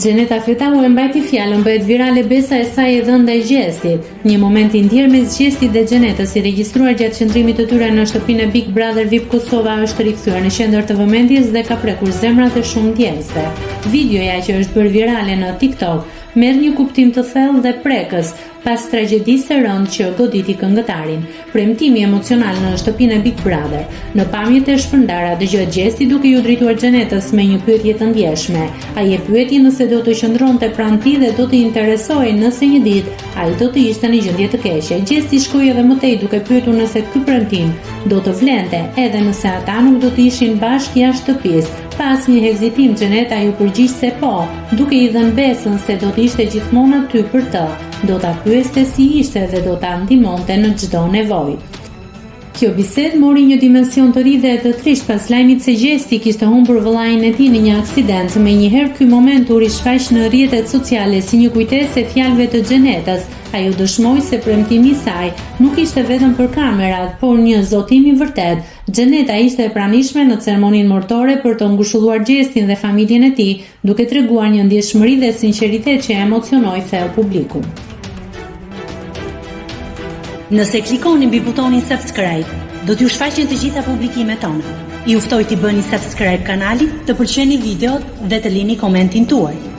Xheneta Fetau e mbajti fjalën, bëhet virale besa e saj e dhënë ndaj Gjestit. Një moment i ndjer mes Gjestit dhe Xhenetës i regjistruar gjatë qëndrimit të tyre në shtëpinë e Big Brother VIP Kosova është rikthyer në qendër të vëmendjes dhe ka prekur zemrat e shumë ndjekësve. Videoja që është bërë virale në TikTok merr një kuptim të thellë dhe prekës pas tragjedisë së rëndë që goditi këngëtarin. Premtimi emocional në shtëpinë e Big Brother. Në pamjet e shpërndara dëgjohet Gjesti duke ju drejtuar Xhenetës me një pyetje të ndjeshme. Ai e pyeti nëse do të qëndronte pranë tij dhe do të interesojë nëse një ditë ai do të ishte në gjendje të keqe. Gjesti shkoi edhe më tej duke pyetur nëse ky premtim do të vlente edhe nëse ata nuk do të ishin bashkë jashtë shtëpisë. Pas një hezitim, Xheneta ju përgjigj se po, duke i dhënë besën se do të ishte gjithmonë aty për të, do ta pyeste si ishte dhe do ta ndihmonte në çdo nevojë. Kjo bisedë mori një dimension të ri dhe të trisht pas lajmit se Gjesti kishte humbur vëllain e tij në një aksident. Menjëherë ky moment u rishfaq në rrjetet sociale si një kujtesë e fjalëve të Xhenetës. Ajo dëshmoi se premtimi i saj nuk ishte vetëm për kamerat, por një zotim i vërtet. Xheneta ishte e pranishme në ceremoninë martore për të ngushëlluar Gjestin dhe familjen e tij, duke treguar një ndjeshmëri dhe sinqeritet që emocionoi thellë publikun. Nëse klikoni mbi butonin subscribe, do t'ju shfaqen të gjitha publikimet tona. Ju ftoj t'i bëni subscribe kanalit, të pëlqeni videot dhe të lini komentin tuaj.